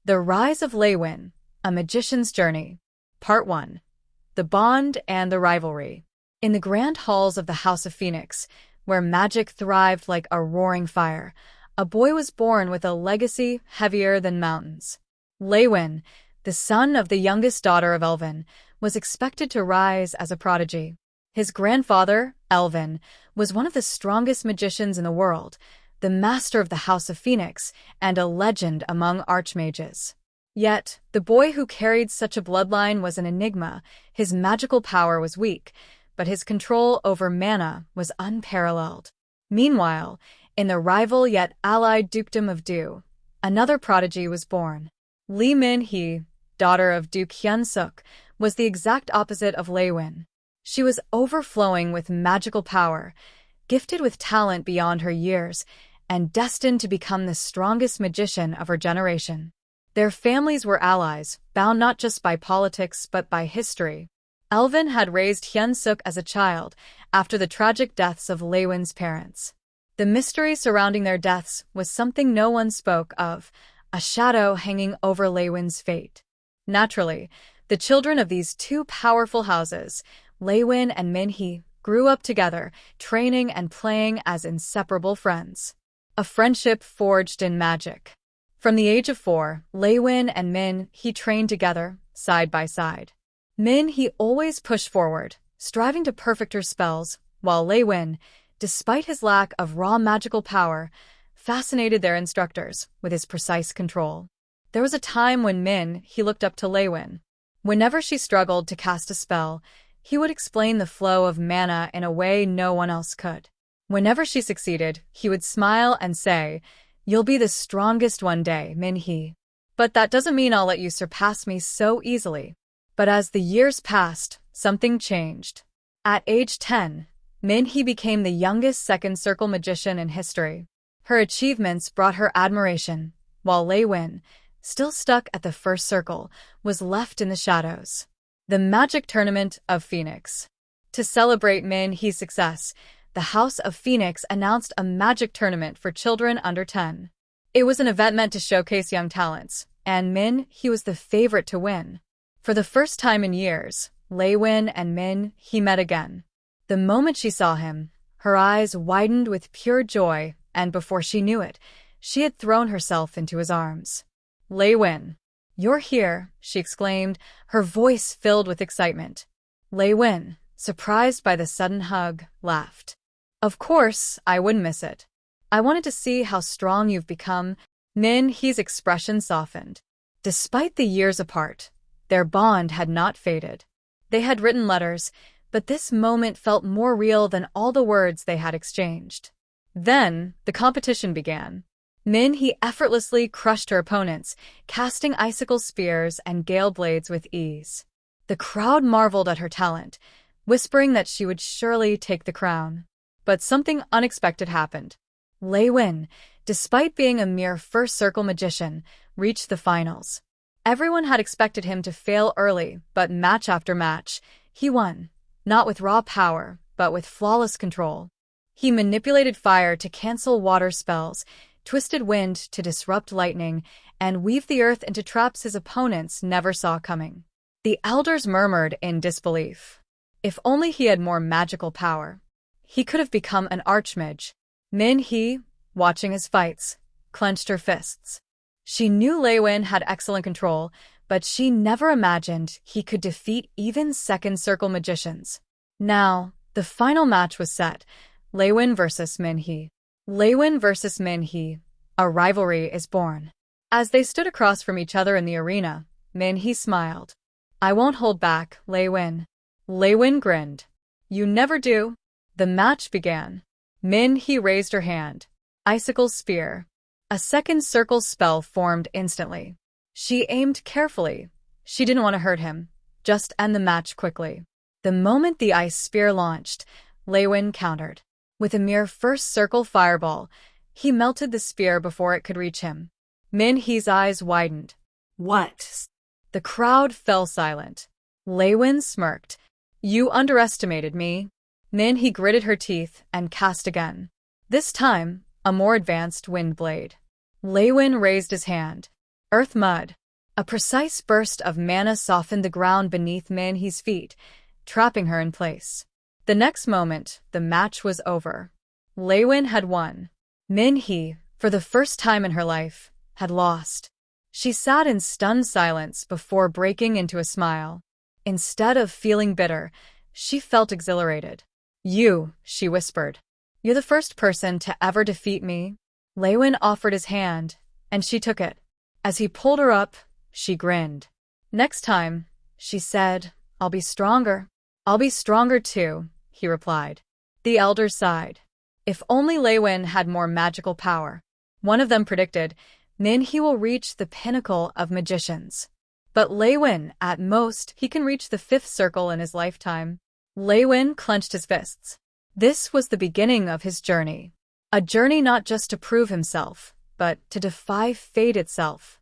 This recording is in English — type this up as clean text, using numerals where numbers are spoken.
The Rise of Lei Wen, A Magician's Journey. Part 1. The Bond and the Rivalry. In the grand halls of the House of Phoenix, where magic thrived like a roaring fire, a boy was born with a legacy heavier than mountains. Lei Wen, the son of the youngest daughter of Elvin, was expected to rise as a prodigy. His grandfather, Elvin, was one of the strongest magicians in the world, the master of the House of Phoenix, and a legend among archmages. Yet, the boy who carried such a bloodline was an enigma. His magical power was weak, but his control over mana was unparalleled. Meanwhile, in the rival yet allied dukedom of Du, another prodigy was born. Li Minhe, daughter of Duke Hyun-suk, was the exact opposite of Lei Wen. She was overflowing with magical power, gifted with talent beyond her years, and destined to become the strongest magician of her generation. Their families were allies, bound not just by politics but by history. Elvin had raised Hyun-suk as a child after the tragic deaths of Lei Wen's parents. The mystery surrounding their deaths was something no one spoke of, a shadow hanging over Lei Wen's fate. Naturally, the children of these two powerful houses, Lei Wen and Minhe, grew up together, training and playing as inseparable friends. A friendship forged in magic. From the age of 4, Lei Wen and Minhe trained together, side by side. Minhe always pushed forward, striving to perfect her spells, while Lei Wen, despite his lack of raw magical power, fascinated their instructors with his precise control. There was a time when Minhe looked up to Lei Wen. Whenever she struggled to cast a spell, he would explain the flow of mana in a way no one else could. Whenever she succeeded, he would smile and say, "You'll be the strongest one day, Minhe. But that doesn't mean I'll let you surpass me so easily." But as the years passed, something changed. At age 10, Minhe became the youngest second circle magician in history. Her achievements brought her admiration, while Lei Wen, still stuck at the first circle, was left in the shadows. The Magic Tournament of Phoenix. To celebrate Minhe's success, the House of Phoenix announced a magic tournament for children under 10. It was an event meant to showcase young talents, and Minhe was the favorite to win. For the first time in years, Lei Wen and Minhe met again. The moment she saw him, her eyes widened with pure joy, and before she knew it, she had thrown herself into his arms. "Lei Wen, you're here," she exclaimed, her voice filled with excitement. Lei Wen, surprised by the sudden hug, laughed. "Of course, I wouldn't miss it. I wanted to see how strong you've become." Minhe's expression softened. Despite the years apart, their bond had not faded. They had written letters, but this moment felt more real than all the words they had exchanged. Then, the competition began. Minhe effortlessly crushed her opponents, casting icicle spears and gale blades with ease. The crowd marveled at her talent, whispering that she would surely take the crown. But something unexpected happened. Lei Wen, despite being a mere first-circle magician, reached the finals. Everyone had expected him to fail early, but match after match, he won, not with raw power, but with flawless control. He manipulated fire to cancel water spells, twisted wind to disrupt lightning, and weaved the earth into traps his opponents never saw coming. The elders murmured in disbelief. If only he had more magical power. He could have become an archmage. Minhe, watching his fights, clenched her fists. She knew Lei Wen had excellent control, but she never imagined he could defeat even second-circle magicians. Now, the final match was set, Lei Wen versus Minhe. Lei Wen versus Minhe, a rivalry is born. As they stood across from each other in the arena, Minhe smiled. "I won't hold back, Lei Wen." Lei Wen grinned. "You never do." The match began. Minhe raised her hand. Icicle spear. A second circle spell formed instantly. She aimed carefully. She didn't want to hurt him, just end the match quickly. The moment the ice spear launched, Lei Wen countered. With a mere first circle fireball, he melted the spear before it could reach him. Minhe's eyes widened. "What?" The crowd fell silent. Lei Wen smirked. "You underestimated me." Minhe gritted her teeth and cast again. This time, a more advanced wind blade. Lei Wen raised his hand. Earth mud. A precise burst of mana softened the ground beneath Minhee's feet, trapping her in place. The next moment, the match was over. Lei Wen had won. Minhee, for the first time in her life, had lost. She sat in stunned silence before breaking into a smile. Instead of feeling bitter, she felt exhilarated. She whispered. You're the first person to ever defeat me. Lei Wen offered his hand, and she took it. As he pulled her up, she grinned. Next time, she said, I'll be stronger. I'll be stronger too, he replied. The elders sighed. If only Lei Wen had more magical power. One of them predicted, Minhee will reach the pinnacle of magicians. But Lei Wen, at most, he can reach the 5th circle in his lifetime. Lei Wen clenched his fists. This was the beginning of his journey. A journey not just to prove himself, but to defy fate itself.